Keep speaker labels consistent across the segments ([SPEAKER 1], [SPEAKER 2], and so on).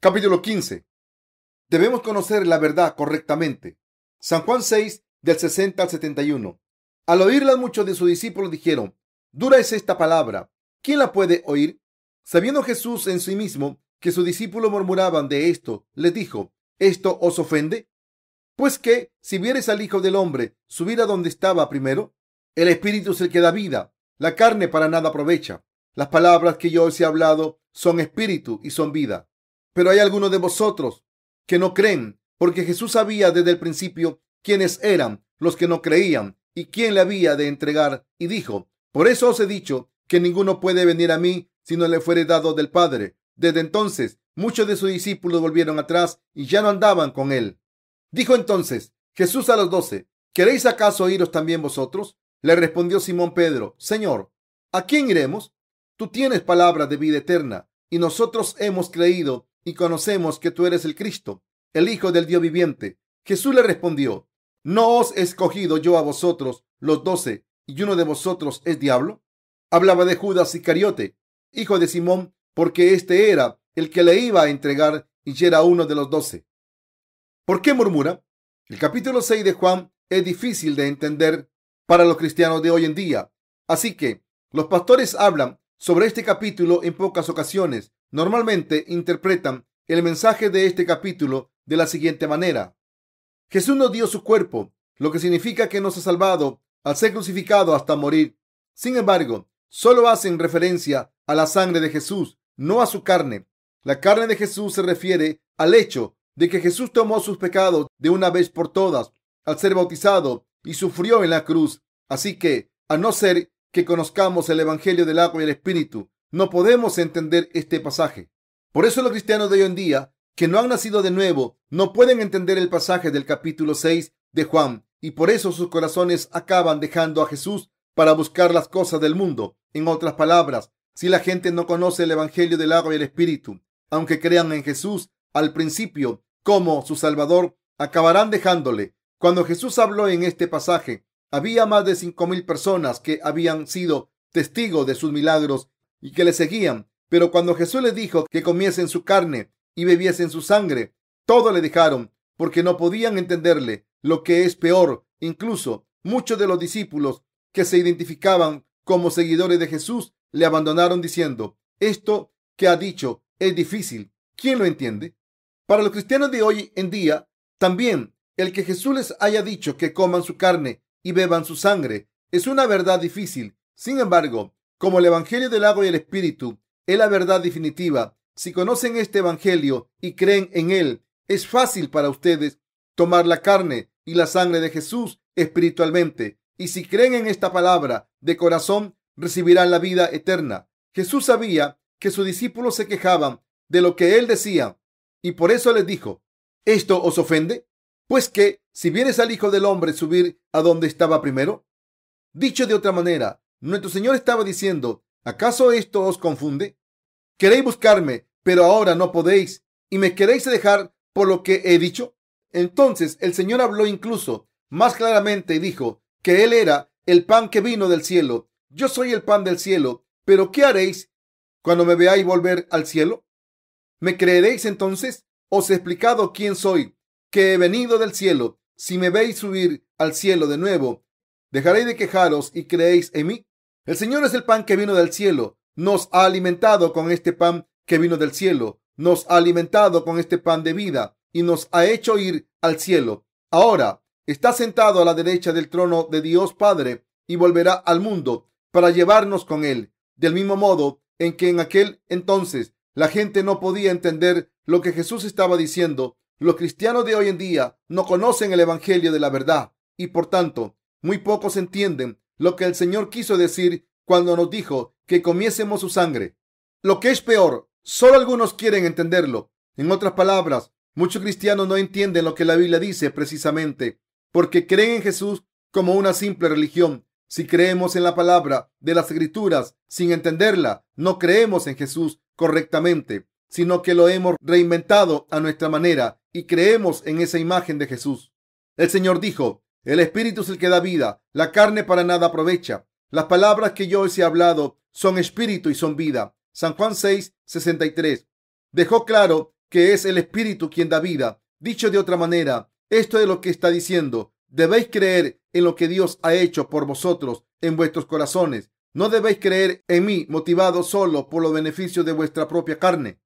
[SPEAKER 1] Capítulo 15. Debemos conocer la verdad correctamente. San Juan 6, del 60 al 71. Al oírla, muchos de sus discípulos dijeron: Dura es esta palabra, ¿quién la puede oír? Sabiendo Jesús en sí mismo que sus discípulos murmuraban de esto, les dijo: ¿Esto os ofende? Pues que, si viereis al Hijo del Hombre subir a donde estaba primero, el Espíritu es el que da vida, la carne para nada aprovecha. Las palabras que yo os he hablado son espíritu y son vida. Pero hay algunos de vosotros que no creen, porque Jesús sabía desde el principio quiénes eran los que no creían y quién le había de entregar, y dijo: Por eso os he dicho que ninguno puede venir a mí si no le fuere dado del Padre. Desde entonces muchos de sus discípulos volvieron atrás y ya no andaban con él. Dijo entonces Jesús a los 12: ¿Queréis acaso iros también vosotros? Le respondió Simón Pedro: Señor, ¿a quién iremos? Tú tienes palabras de vida eterna, y nosotros hemos creído y conocemos que tú eres el Cristo, el Hijo del Dios viviente. Jesús le respondió: ¿No os he escogido yo a vosotros los 12, y uno de vosotros es diablo? Hablaba de Judas Iscariote, hijo de Simón, porque este era el que le iba a entregar y era uno de los 12. ¿Por qué murmura? El capítulo 6 de Juan es difícil de entender para los cristianos de hoy en día. Así que los pastores hablan sobre este capítulo en pocas ocasiones. Normalmente interpretan el mensaje de este capítulo de la siguiente manera: Jesús nos dio su cuerpo, lo que significa que nos ha salvado al ser crucificado hasta morir. Sin embargo, solo hacen referencia a la sangre de Jesús, no a su carne. La carne de Jesús se refiere al hecho de que Jesús tomó sus pecados de una vez por todas al ser bautizado y sufrió en la cruz. Así que, a no ser que conozcamos el Evangelio del agua y el Espíritu, no podemos entender este pasaje. Por eso los cristianos de hoy en día, que no han nacido de nuevo, no pueden entender el pasaje del capítulo 6 de Juan, y por eso sus corazones acaban dejando a Jesús para buscar las cosas del mundo. En otras palabras, si la gente no conoce el Evangelio del agua y el Espíritu, aunque crean en Jesús al principio como su Salvador, acabarán dejándole. Cuando Jesús habló en este pasaje, había más de 5,000 personas que habían sido testigos de sus milagros y que le seguían. Pero cuando Jesús les dijo que comiesen su carne y bebiesen su sangre, todos le dejaron porque no podían entenderle. Lo que es peor, incluso muchos de los discípulos que se identificaban como seguidores de Jesús le abandonaron diciendo: Esto que ha dicho es difícil, ¿quién lo entiende? Para los cristianos de hoy en día, también el que Jesús les haya dicho que coman su carne y beban su sangre es una verdad difícil. Sin embargo, como el Evangelio del agua y el Espíritu es la verdad definitiva, si conocen este Evangelio y creen en él, es fácil para ustedes tomar la carne y la sangre de Jesús espiritualmente. Y si creen en esta palabra de corazón, recibirán la vida eterna. Jesús sabía que sus discípulos se quejaban de lo que él decía, y por eso les dijo: ¿Esto os ofende? Pues que, si vienes al Hijo del Hombre subir a donde estaba primero. Dicho de otra manera, nuestro Señor estaba diciendo: ¿acaso esto os confunde? Queréis buscarme, pero ahora no podéis, y me queréis dejar por lo que he dicho. Entonces el Señor habló incluso más claramente y dijo que Él era el pan que vino del cielo. Yo soy el pan del cielo, pero ¿qué haréis cuando me veáis volver al cielo? ¿Me creeréis entonces? Os he explicado quién soy, que he venido del cielo. Si me veis subir al cielo de nuevo, ¿dejaréis de quejaros y creéis en mí? El Señor es el pan que vino del cielo. Nos ha alimentado con este pan que vino del cielo. Nos ha alimentado con este pan de vida y nos ha hecho ir al cielo. Ahora está sentado a la derecha del trono de Dios Padre y volverá al mundo para llevarnos con él. Del mismo modo en que en aquel entonces la gente no podía entender lo que Jesús estaba diciendo, los cristianos de hoy en día no conocen el Evangelio de la verdad y por tanto muy pocos entienden lo que el Señor quiso decir cuando nos dijo que comiésemos su sangre. Lo que es peor, solo algunos quieren entenderlo. En otras palabras, muchos cristianos no entienden lo que la Biblia dice precisamente porque creen en Jesús como una simple religión. Si creemos en la palabra de las Escrituras sin entenderla, no creemos en Jesús correctamente, sino que lo hemos reinventado a nuestra manera y creemos en esa imagen de Jesús. El Señor dijo: el Espíritu es el que da vida, la carne para nada aprovecha. Las palabras que yo os he hablado son espíritu y son vida. San Juan 6, 63. Dejó claro que es el Espíritu quien da vida. Dicho de otra manera, esto es lo que está diciendo. Debéis creer en lo que Dios ha hecho por vosotros en vuestros corazones. No debéis creer en mí motivado solo por los beneficios de vuestra propia carne.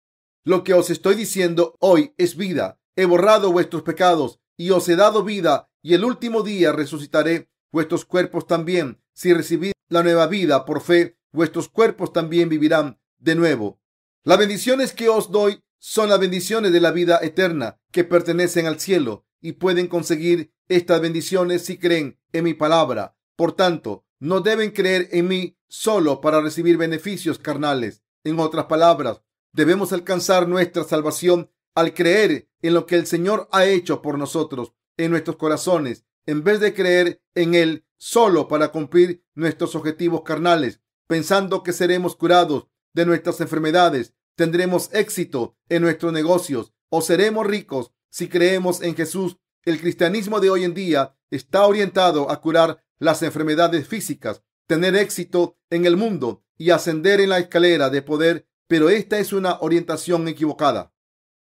[SPEAKER 1] Lo que os estoy diciendo hoy es vida. He borrado vuestros pecados y os he dado vida, y el último día resucitaré vuestros cuerpos también. Si recibís la nueva vida por fe, vuestros cuerpos también vivirán de nuevo. Las bendiciones que os doy son las bendiciones de la vida eterna que pertenecen al cielo, y pueden conseguir estas bendiciones si creen en mi palabra. Por tanto, no deben creer en mí solo para recibir beneficios carnales. En otras palabras, debemos alcanzar nuestra salvación al creer en lo que el Señor ha hecho por nosotros en nuestros corazones, en vez de creer en Él solo para cumplir nuestros objetivos carnales, pensando que seremos curados de nuestras enfermedades, tendremos éxito en nuestros negocios o seremos ricos si creemos en Jesús. El cristianismo de hoy en día está orientado a curar las enfermedades físicas, tener éxito en el mundo y ascender en la escalera de poder, pero esta es una orientación equivocada.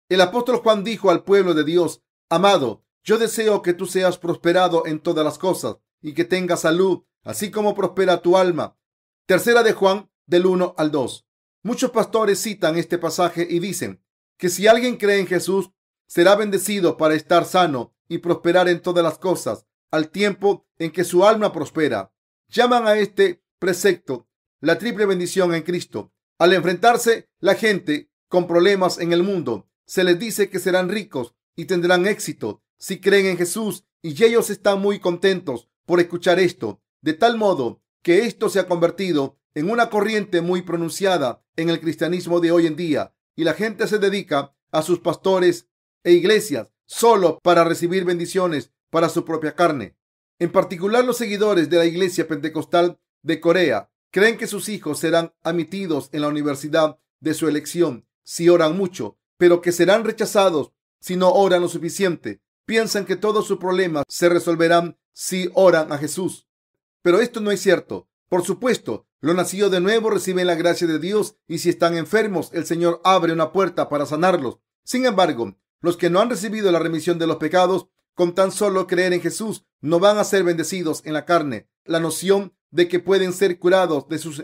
[SPEAKER 1] El apóstol Juan dijo al pueblo de Dios: amado, yo deseo que tú seas prosperado en todas las cosas y que tengas salud, así como prospera tu alma. Tercera de Juan, del 1 al 2. Muchos pastores citan este pasaje y dicen que si alguien cree en Jesús, será bendecido para estar sano y prosperar en todas las cosas, al tiempo en que su alma prospera. Llaman a este precepto la triple bendición en Cristo. Al enfrentarse la gente con problemas en el mundo, se les dice que serán ricos y tendrán éxito si creen en Jesús, y ellos están muy contentos por escuchar esto, de tal modo que esto se ha convertido en una corriente muy pronunciada en el cristianismo de hoy en día, y la gente se dedica a sus pastores e iglesias solo para recibir bendiciones para su propia carne. En particular, los seguidores de la iglesia pentecostal de Corea creen que sus hijos serán admitidos en la universidad de su elección si oran mucho, pero que serán rechazados si no oran lo suficiente. Piensan que todos sus problemas se resolverán si oran a Jesús. Pero esto no es cierto. Por supuesto, los nacidos de nuevo reciben la gracia de Dios, y si están enfermos, el Señor abre una puerta para sanarlos. Sin embargo, los que no han recibido la remisión de los pecados, con tan solo creer en Jesús, no van a ser bendecidos en la carne. La noción de que pueden ser curados de sus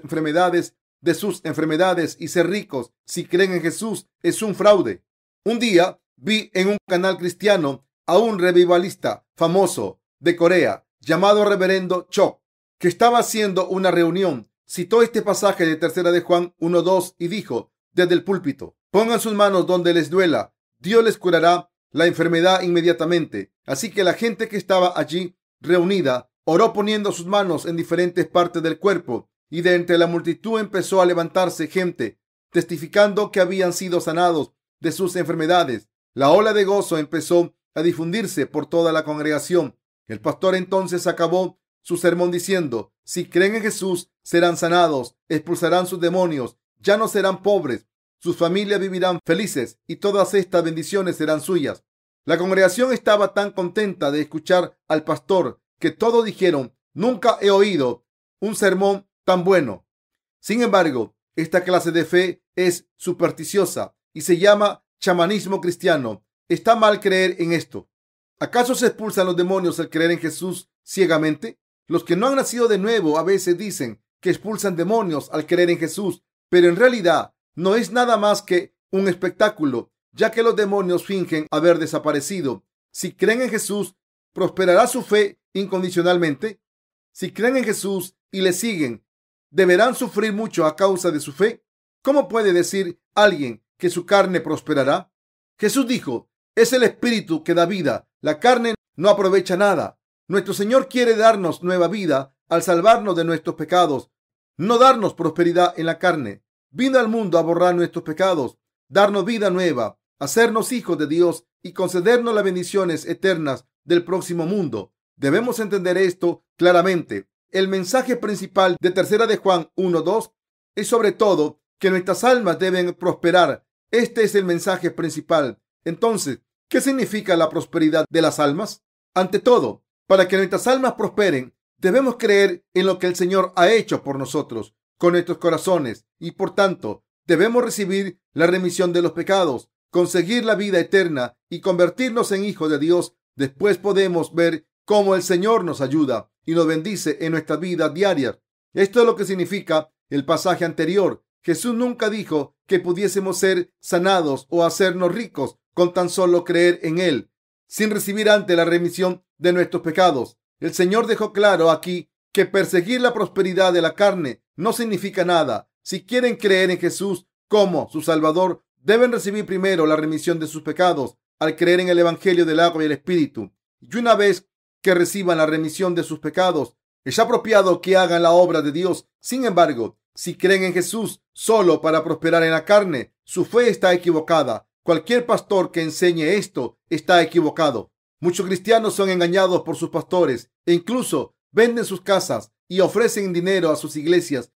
[SPEAKER 1] enfermedades y ser ricos si creen en Jesús es un fraude. Un día vi en un canal cristiano a un revivalista famoso de Corea llamado Reverendo Cho, que estaba haciendo una reunión. Citó este pasaje de Tercera de Juan 1:2 y dijo desde el púlpito: pongan sus manos donde les duela, Dios les curará la enfermedad inmediatamente. Así que la gente que estaba allí reunida oró poniendo sus manos en diferentes partes del cuerpo, y de entre la multitud empezó a levantarse gente testificando que habían sido sanados de sus enfermedades. La ola de gozo empezó a difundirse por toda la congregación. El pastor entonces acabó su sermón diciendo: si creen en Jesús, serán sanados, expulsarán sus demonios, ya no serán pobres, sus familias vivirán felices y todas estas bendiciones serán suyas. La congregación estaba tan contenta de escuchar al pastor que todos dijeron: nunca he oído un sermón tan bueno. Sin embargo, esta clase de fe es supersticiosa y se llama chamanismo cristiano. Está mal creer en esto. ¿Acaso se expulsan los demonios al creer en Jesús ciegamente? Los que no han nacido de nuevo a veces dicen que expulsan demonios al creer en Jesús, pero en realidad no es nada más que un espectáculo, ya que los demonios fingen haber desaparecido. Si creen en Jesús, ¿prosperará su fe incondicionalmente? Si creen en Jesús y le siguen, ¿deberán sufrir mucho a causa de su fe? ¿Cómo puede decir alguien que su carne prosperará? Jesús dijo: es el Espíritu que da vida, la carne no aprovecha nada. Nuestro Señor quiere darnos nueva vida al salvarnos de nuestros pecados, no darnos prosperidad en la carne. Vino al mundo a borrar nuestros pecados, darnos vida nueva, hacernos hijos de Dios y concedernos las bendiciones eternas del próximo mundo. Debemos entender esto claramente. El mensaje principal de Tercera de Juan 1:2 es sobre todo que nuestras almas deben prosperar. Este es el mensaje principal. Entonces, ¿qué significa la prosperidad de las almas? Ante todo, para que nuestras almas prosperen, debemos creer en lo que el Señor ha hecho por nosotros con nuestros corazones, y por tanto debemos recibir la remisión de los pecados. conseguir la vida eterna y convertirnos en hijos de Dios, después podemos ver cómo el Señor nos ayuda y nos bendice en nuestra vida diaria. Esto es lo que significa el pasaje anterior. Jesús nunca dijo que pudiésemos ser sanados o hacernos ricos con tan solo creer en Él, sin recibir antes la remisión de nuestros pecados. El Señor dejó claro aquí que perseguir la prosperidad de la carne no significa nada. Si quieren creer en Jesús como su Salvador, deben recibir primero la remisión de sus pecados al creer en el Evangelio del agua y el Espíritu. Y una vez que reciban la remisión de sus pecados, es apropiado que hagan la obra de Dios. Sin embargo, si creen en Jesús solo para prosperar en la carne, su fe está equivocada. Cualquier pastor que enseñe esto está equivocado. Muchos cristianos son engañados por sus pastores e incluso venden sus casas y ofrecen dinero a sus iglesias,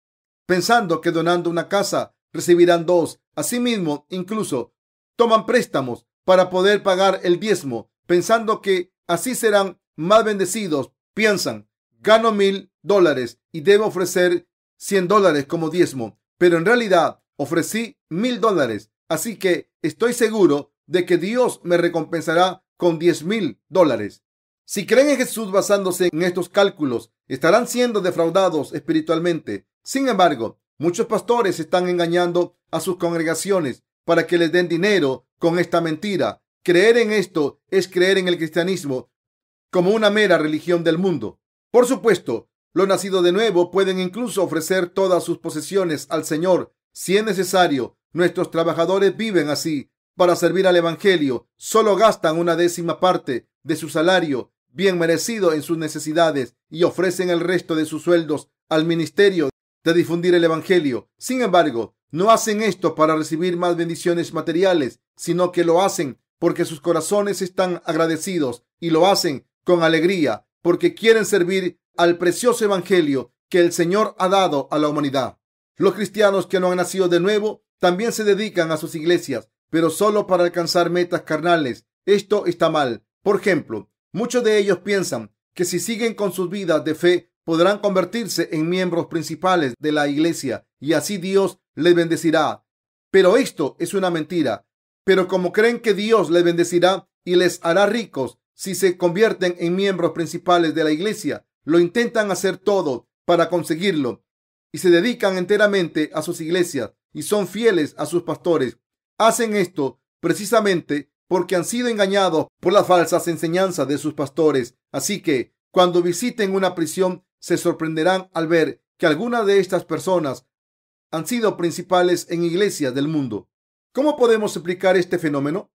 [SPEAKER 1] pensando que donando una casa recibirán dos. Asimismo, incluso toman préstamos para poder pagar el diezmo, pensando que así serán más bendecidos. Piensan, gano $1,000 y debo ofrecer $100 como diezmo, pero en realidad ofrecí $1,000, así que estoy seguro de que Dios me recompensará con $10,000. Si creen en Jesús basándose en estos cálculos, estarán siendo defraudados espiritualmente. Sin embargo, muchos pastores están engañando a sus congregaciones para que les den dinero con esta mentira. Creer en esto es creer en el cristianismo como una mera religión del mundo. Por supuesto, los nacidos de nuevo pueden incluso ofrecer todas sus posesiones al Señor si es necesario. Nuestros trabajadores viven así para servir al Evangelio. Solo gastan una décima parte de su salario bien merecido en sus necesidades y ofrecen el resto de sus sueldos al ministerio de difundir el Evangelio. Sin embargo, no hacen esto para recibir más bendiciones materiales, sino que lo hacen porque sus corazones están agradecidos y lo hacen con alegría porque quieren servir al precioso Evangelio que el Señor ha dado a la humanidad. Los cristianos que no han nacido de nuevo también se dedican a sus iglesias, pero solo para alcanzar metas carnales. Esto está mal. Por ejemplo, muchos de ellos piensan que si siguen con sus vidas de fe, podrán convertirse en miembros principales de la iglesia y así Dios les bendecirá. Pero esto es una mentira. Pero como creen que Dios les bendecirá y les hará ricos si se convierten en miembros principales de la iglesia, lo intentan hacer todo para conseguirlo y se dedican enteramente a sus iglesias y son fieles a sus pastores. Hacen esto precisamente porque han sido engañados por las falsas enseñanzas de sus pastores. Así que cuando visiten una prisión se sorprenderán al ver que algunas de estas personas han sido principales en iglesias del mundo. ¿Cómo podemos explicar este fenómeno?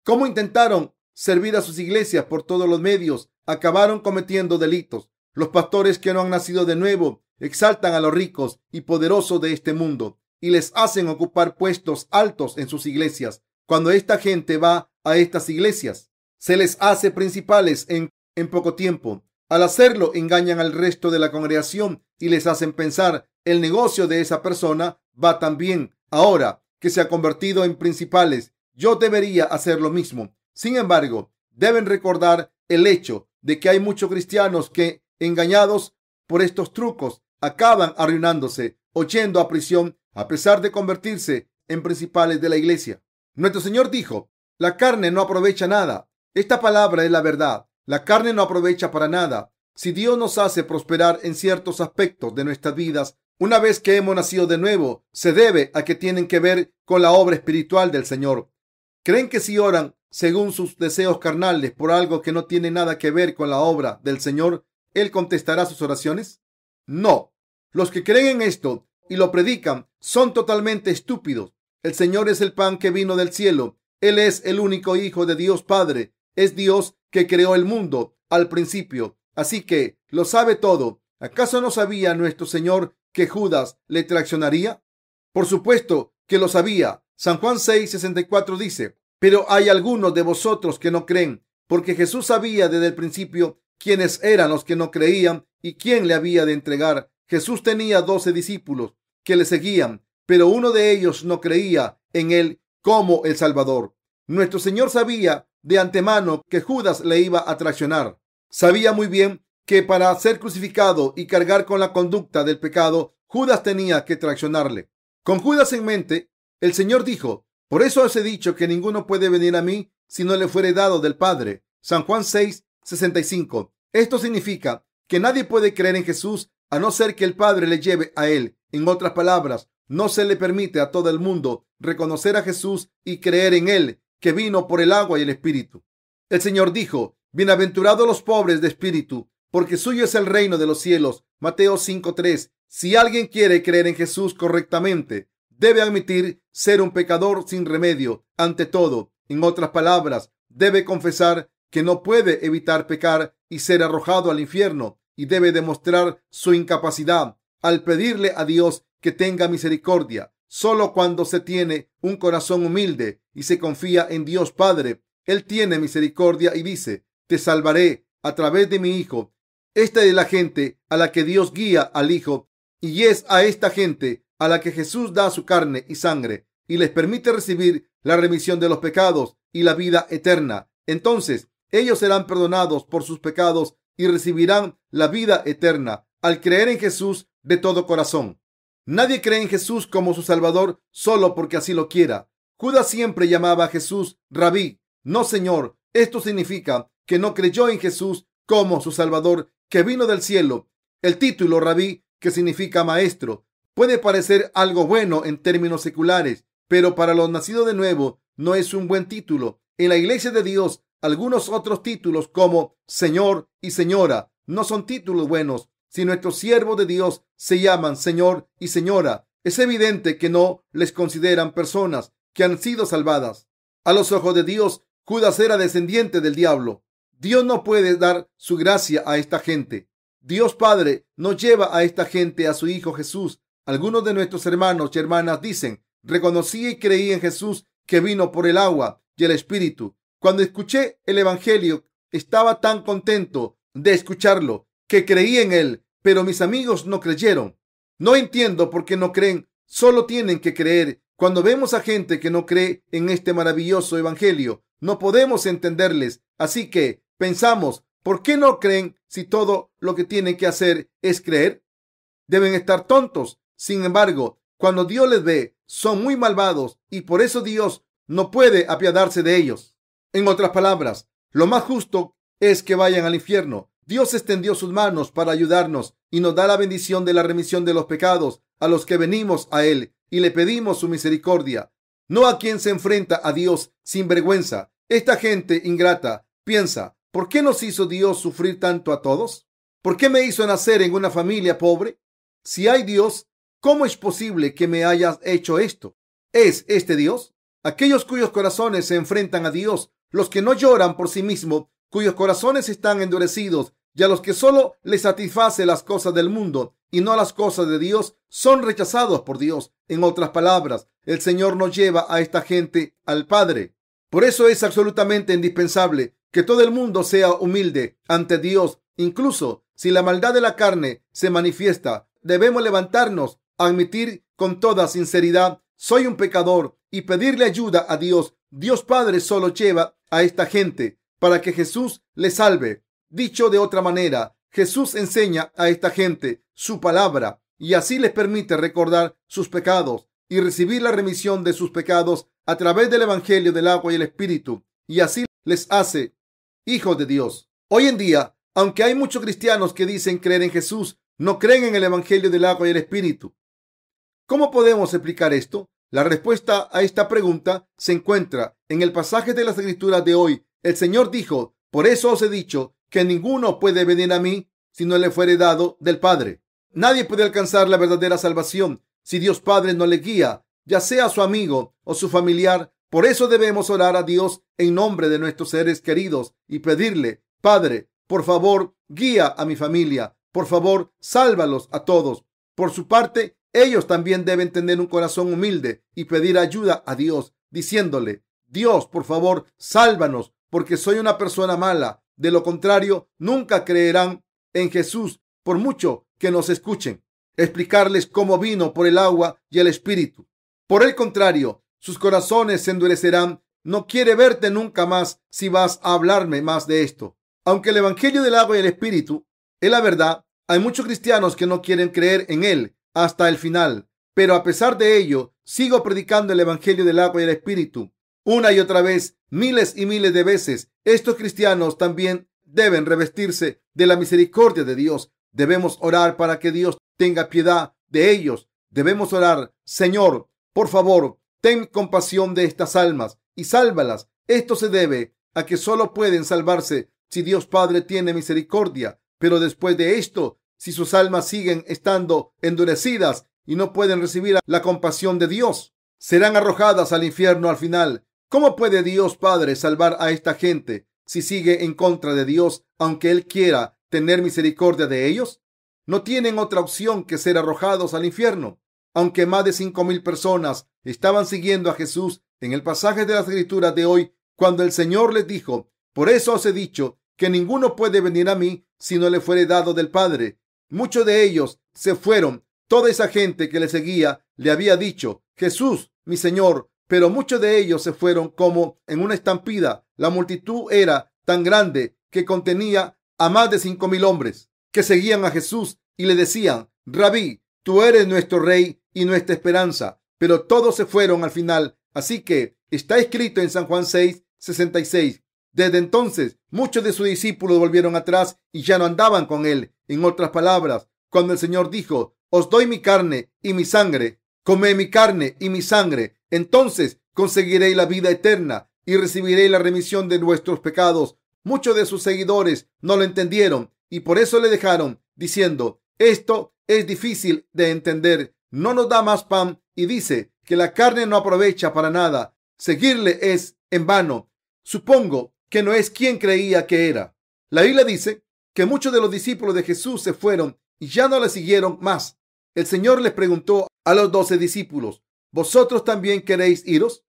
[SPEAKER 1] ¿Cómo intentaron servir a sus iglesias por todos los medios? Acabaron cometiendo delitos. Los pastores que no han nacido de nuevo exaltan a los ricos y poderosos de este mundo y les hacen ocupar puestos altos en sus iglesias. Cuando esta gente va a estas iglesias, se les hace principales en poco tiempo. Al hacerlo, engañan al resto de la congregación y les hacen pensar el negocio de esa persona va tan bien ahora que se ha convertido en principales. Yo debería hacer lo mismo. Sin embargo, deben recordar el hecho de que hay muchos cristianos que, engañados por estos trucos, acaban arruinándose o yendo a prisión a pesar de convertirse en principales de la iglesia. Nuestro Señor dijo, la carne no aprovecha nada. Esta palabra es la verdad. La carne no aprovecha para nada. Si Dios nos hace prosperar en ciertos aspectos de nuestras vidas, una vez que hemos nacido de nuevo, se debe a que tienen que ver con la obra espiritual del Señor. ¿Creen que si oran según sus deseos carnales por algo que no tiene nada que ver con la obra del Señor, Él contestará sus oraciones? No. Los que creen en esto y lo predican son totalmente estúpidos. El Señor es el pan que vino del cielo. Él es el único Hijo de Dios Padre. Es Dios que creó el mundo al principio. Así que lo sabe todo. ¿Acaso no sabía nuestro Señor que Judas le traicionaría? Por supuesto que lo sabía. San Juan 6:64 dice, pero hay algunos de vosotros que no creen, porque Jesús sabía desde el principio quiénes eran los que no creían y quién le había de entregar. Jesús tenía 12 discípulos que le seguían, pero uno de ellos no creía en él como el Salvador. Nuestro Señor sabía de antemano que Judas le iba a traicionar. Sabía muy bien que para ser crucificado y cargar con la conducta del pecado, Judas tenía que traicionarle. Con Judas en mente, el Señor dijo, Por eso os he dicho que ninguno puede venir a mí si no le fuere dado del Padre. San Juan 6:65. Esto significa que nadie puede creer en Jesús a no ser que el Padre le lleve a él. En otras palabras, no se le permite a todo el mundo reconocer a Jesús y creer en él, que vino por el agua y el Espíritu. El Señor dijo: bienaventurados los pobres de espíritu, porque suyo es el reino de los cielos. Mateo 5:3. Si alguien quiere creer en Jesús correctamente, debe admitir ser un pecador sin remedio ante todo. En otras palabras, debe confesar que no puede evitar pecar y ser arrojado al infierno, y debe demostrar su incapacidad al pedirle a Dios que tenga misericordia. Solo cuando se tiene un corazón humilde y se confía en Dios Padre, Él tiene misericordia y dice: te salvaré a través de mi Hijo. Esta es la gente a la que Dios guía al Hijo, y es a esta gente a la que Jesús da su carne y sangre y les permite recibir la remisión de los pecados y la vida eterna. Entonces, ellos serán perdonados por sus pecados y recibirán la vida eterna al creer en Jesús de todo corazón. Nadie cree en Jesús como su Salvador solo porque así lo quiera. Judas siempre llamaba a Jesús Rabí, no Señor. Esto significa que no creyó en Jesús como su Salvador, que vino del cielo. El título Rabí, que significa maestro, puede parecer algo bueno en términos seculares, pero para los nacidos de nuevo no es un buen título. En la Iglesia de Dios, algunos otros títulos como Señor y Señora no son títulos buenos. Si nuestros siervos de Dios se llaman Señor y Señora, es evidente que no les consideran personas que han sido salvadas. A los ojos de Dios, Judas era descendiente del diablo. Dios no puede dar su gracia a esta gente. Dios Padre no lleva a esta gente a su Hijo Jesús. Algunos de nuestros hermanos y hermanas dicen: reconocí y creí en Jesús que vino por el agua y el Espíritu. Cuando escuché el Evangelio, estaba tan contento de escucharlo que creí en él, pero mis amigos no creyeron. No entiendo por qué no creen. Solo tienen que creer. Cuando vemos a gente que no cree en este maravilloso Evangelio, no podemos entenderles. Así que pensamos: ¿por qué no creen si todo lo que tienen que hacer es creer? Deben estar tontos. Sin embargo, cuando Dios les ve, son muy malvados y por eso Dios no puede apiadarse de ellos. En otras palabras, lo más justo es que vayan al infierno. Dios extendió sus manos para ayudarnos y nos da la bendición de la remisión de los pecados a los que venimos a Él y le pedimos su misericordia, no a quien se enfrenta a Dios sin vergüenza. Esta gente ingrata piensa: ¿por qué nos hizo Dios sufrir tanto a todos? ¿Por qué me hizo nacer en una familia pobre? Si hay Dios, ¿cómo es posible que me hayas hecho esto? ¿Es este Dios? Aquellos cuyos corazones se enfrentan a Dios, los que no lloran por sí mismos, cuyos corazones están endurecidos, y a los que solo les satisface las cosas del mundo y no las cosas de Dios, son rechazados por Dios. En otras palabras, el Señor nos lleva a esta gente al Padre. Por eso es absolutamente indispensable que todo el mundo sea humilde ante Dios. Incluso si la maldad de la carne se manifiesta, debemos levantarnos, admitir con toda sinceridad: soy un pecador, y pedirle ayuda a Dios. Dios Padre solo lleva a esta gente para que Jesús les salve. Dicho de otra manera, Jesús enseña a esta gente su palabra y así les permite recordar sus pecados y recibir la remisión de sus pecados a través del Evangelio del agua y el Espíritu, y así les hace hijos de Dios. Hoy en día, aunque hay muchos cristianos que dicen creer en Jesús, no creen en el Evangelio del agua y el Espíritu. ¿Cómo podemos explicar esto? La respuesta a esta pregunta se encuentra en el pasaje de las Escrituras de hoy. El Señor dijo: por eso os he dicho que ninguno puede venir a mí si no le fuere dado del Padre. Nadie puede alcanzar la verdadera salvación si Dios Padre no le guía, ya sea su amigo o su familiar. Por eso debemos orar a Dios en nombre de nuestros seres queridos y pedirle: Padre, por favor, guía a mi familia. Por favor, sálvalos a todos. Por su parte, ellos también deben tener un corazón humilde y pedir ayuda a Dios, diciéndole: Dios, por favor, sálvanos, porque soy una persona mala. De lo contrario, nunca creerán en Jesús, por mucho que nos escuchen. Explicarles cómo vino por el agua y el Espíritu. Por el contrario, sus corazones se endurecerán. No quiere verte nunca más si vas a hablarme más de esto. Aunque el Evangelio del agua y el Espíritu es la verdad, hay muchos cristianos que no quieren creer en él hasta el final. Pero a pesar de ello, sigo predicando el evangelio del agua y el espíritu. Una y otra vez, miles y miles de veces, estos cristianos también deben revestirse de la misericordia de Dios. Debemos orar para que Dios tenga piedad de ellos. Debemos orar: Señor, por favor, ten compasión de estas almas y sálvalas. Esto se debe a que solo pueden salvarse si Dios Padre tiene misericordia. Pero después de esto, si sus almas siguen estando endurecidas y no pueden recibir la compasión de Dios, serán arrojadas al infierno al final. ¿Cómo puede Dios Padre salvar a esta gente si sigue en contra de Dios, aunque Él quiera tener misericordia de ellos? No tienen otra opción que ser arrojados al infierno. Aunque más de 5,000 personas estaban siguiendo a Jesús en el pasaje de las Escrituras de hoy, cuando el Señor les dijo: por eso os he dicho que ninguno puede venir a mí si no le fuere dado del Padre. Muchos de ellos se fueron. Toda esa gente que le seguía le había dicho: Jesús, mi Señor. Pero muchos de ellos se fueron como en una estampida. La multitud era tan grande que contenía a más de 5,000 hombres que seguían a Jesús y le decían: Rabí, tú eres nuestro rey y nuestra esperanza. Pero todos se fueron al final. Así que está escrito en San Juan 6:66. Desde entonces, muchos de sus discípulos volvieron atrás y ya no andaban con él. En otras palabras, cuando el Señor dijo: os doy mi carne y mi sangre, comed mi carne y mi sangre, entonces conseguiréis la vida eterna y recibiréis la remisión de vuestros pecados. Muchos de sus seguidores no lo entendieron y por eso le dejaron, diciendo: esto es difícil de entender, no nos da más pan, y dice que la carne no aprovecha para nada. Seguirle es en vano. Supongo que no es quien creía que era. La Biblia dice que muchos de los discípulos de Jesús se fueron y ya no le siguieron más. El Señor les preguntó a los 12 discípulos: ¿vosotros también queréis iros?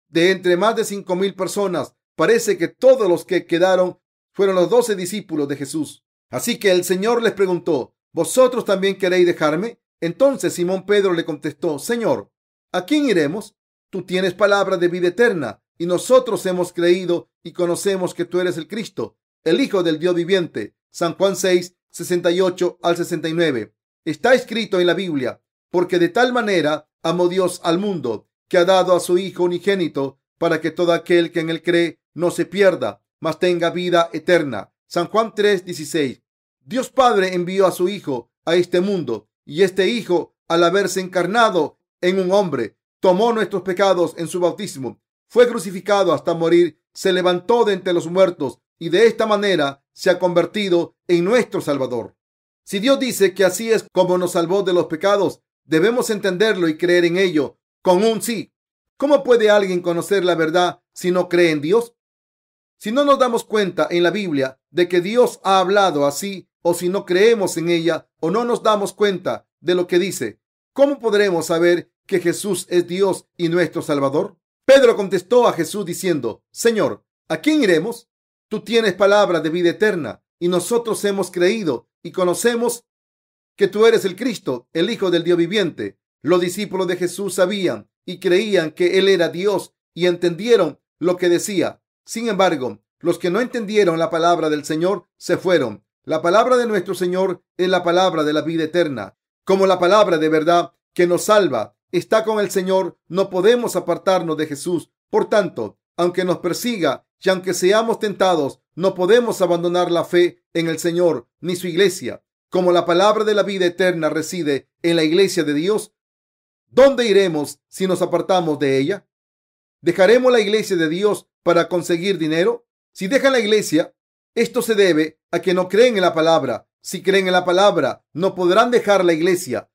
[SPEAKER 1] De entre más de 5,000 personas, parece que todos los que quedaron fueron los 12 discípulos de Jesús. Así que el Señor les preguntó: ¿vosotros también queréis dejarme? Entonces Simón Pedro le contestó: Señor, ¿a quién iremos? Tú tienes palabra de vida eterna y nosotros hemos creído y conocemos que tú eres el Cristo, el Hijo del Dios viviente. San Juan 6:68 al 69. Está escrito en la Biblia: porque de tal manera amó Dios al mundo, que ha dado a su Hijo unigénito, para que todo aquel que en él cree no se pierda, mas tenga vida eterna. San Juan 3:16. Dios Padre envió a su Hijo a este mundo, y este Hijo, al haberse encarnado en un hombre, tomó nuestros pecados en su bautismo, fue crucificado hasta morir, se levantó de entre los muertos y de esta manera se ha convertido en nuestro Salvador. Si Dios dice que así es como nos salvó de los pecados, debemos entenderlo y creer en ello con un sí. ¿Cómo puede alguien conocer la verdad si no cree en Dios? Si no nos damos cuenta en la Biblia de que Dios ha hablado así, o si no creemos en ella o no nos damos cuenta de lo que dice, ¿cómo podremos saber que Jesús es Dios y nuestro Salvador? Pedro contestó a Jesús diciendo: Señor, ¿a quién iremos? Tú tienes palabra de vida eterna y nosotros hemos creído y conocemos que tú eres el Cristo, el Hijo del Dios viviente. Los discípulos de Jesús sabían y creían que Él era Dios y entendieron lo que decía. Sin embargo, los que no entendieron la palabra del Señor se fueron. La palabra de nuestro Señor es la palabra de la vida eterna, como la palabra de verdad que nos salva. Está con el Señor, no podemos apartarnos de Jesús. Por tanto, aunque nos persiga y aunque seamos tentados, no podemos abandonar la fe en el Señor ni su iglesia. Como la palabra de la vida eterna reside en la iglesia de Dios, ¿dónde iremos si nos apartamos de ella? ¿Dejaremos la iglesia de Dios para conseguir dinero? Si dejan la iglesia, esto se debe a que no creen en la palabra. Si creen en la palabra, no podrán dejar la iglesia.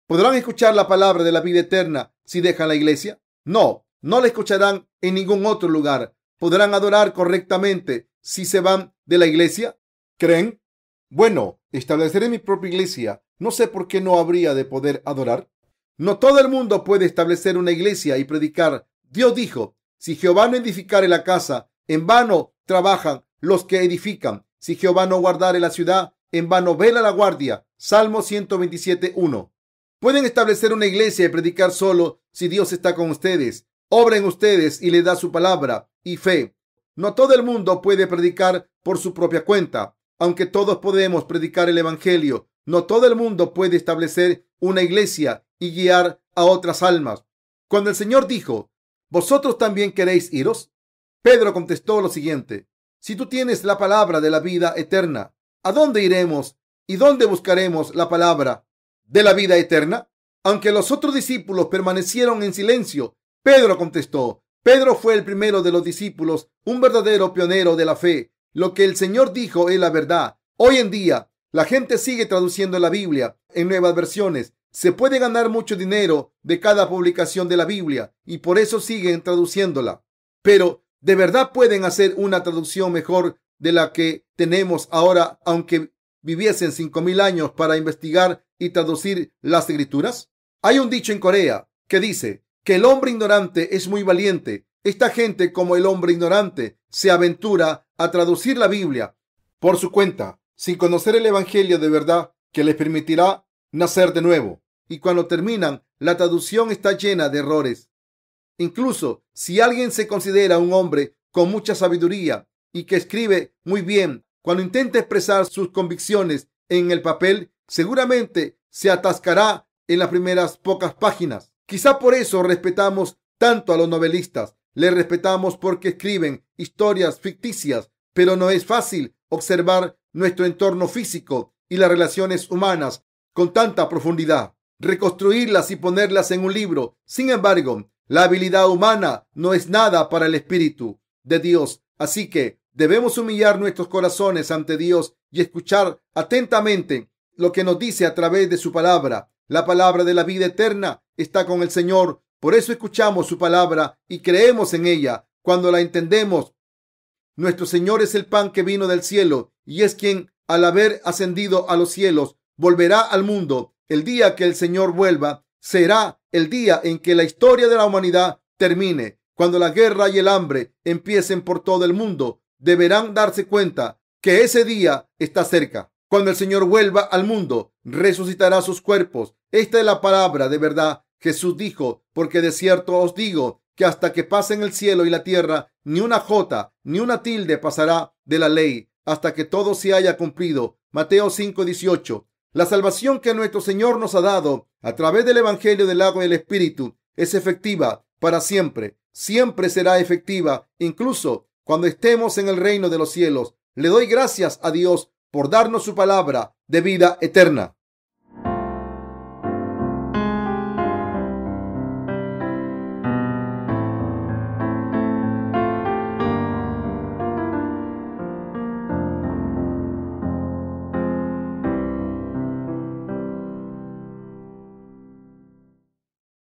[SPEAKER 1] ¿Podrán escuchar la palabra de la vida eterna si dejan la iglesia? No, no la escucharán en ningún otro lugar. ¿Podrán adorar correctamente si se van de la iglesia? ¿Creen? Bueno, estableceré mi propia iglesia. No sé por qué no habría de poder adorar. No todo el mundo puede establecer una iglesia y predicar. Dios dijo: si Jehová no edificare la casa, en vano trabajan los que edifican. Si Jehová no guardare la ciudad, en vano vela la guardia. Salmo 127:1. Pueden establecer una iglesia y predicar solo si Dios está con ustedes, obra en ustedes y le da su palabra y fe. No todo el mundo puede predicar por su propia cuenta. Aunque todos podemos predicar el evangelio, no todo el mundo puede establecer una iglesia y guiar a otras almas. Cuando el Señor dijo, ¿vosotros también queréis iros? Pedro contestó lo siguiente: si tú tienes la palabra de la vida eterna, ¿a dónde iremos y dónde buscaremos la palabra de la vida eterna? Aunque los otros discípulos permanecieron en silencio, Pedro contestó. Pedro fue el primero de los discípulos, un verdadero pionero de la fe. Lo que el Señor dijo es la verdad. Hoy en día, la gente sigue traduciendo la Biblia en nuevas versiones. Se puede ganar mucho dinero de cada publicación de la Biblia y por eso siguen traduciéndola. Pero, ¿de verdad pueden hacer una traducción mejor de la que tenemos ahora, aunque viviesen 5,000 años para investigar y traducir las escrituras? Hay un dicho en Corea que dice que el hombre ignorante es muy valiente. Esta gente, como el hombre ignorante, se aventura a traducir la Biblia por su cuenta, sin conocer el Evangelio de verdad que les permitirá nacer de nuevo. Y cuando terminan, la traducción está llena de errores. Incluso si alguien se considera un hombre con mucha sabiduría y que escribe muy bien, cuando intenta expresar sus convicciones en el papel, seguramente se atascará en las primeras pocas páginas. Quizá por eso respetamos tanto a los novelistas. Les respetamos porque escriben historias ficticias, pero no es fácil observar nuestro entorno físico y las relaciones humanas con tanta profundidad, reconstruirlas y ponerlas en un libro. Sin embargo, la habilidad humana no es nada para el Espíritu de Dios. Así que debemos humillar nuestros corazones ante Dios y escuchar atentamente lo que nos dice a través de su palabra. La palabra de la vida eterna está con el Señor. Por eso escuchamos su palabra y creemos en ella. Cuando la entendemos, nuestro Señor es el pan que vino del cielo y es quien, al haber ascendido a los cielos, volverá al mundo. El día que el Señor vuelva será el día en que la historia de la humanidad termine. Cuando la guerra y el hambre empiecen por todo el mundo, deberán darse cuenta que ese día está cerca. Cuando el Señor vuelva al mundo, resucitará sus cuerpos. Esta es la palabra de verdad. Jesús dijo, porque de cierto os digo que hasta que pasen el cielo y la tierra, ni una jota, ni una tilde pasará de la ley, hasta que todo se haya cumplido. Mateo 5:18. La salvación que nuestro Señor nos ha dado a través del Evangelio del agua y del Espíritu es efectiva para siempre. Siempre será efectiva, incluso cuando estemos en el reino de los cielos. Le doy gracias a Dios por darnos su palabra de vida eterna.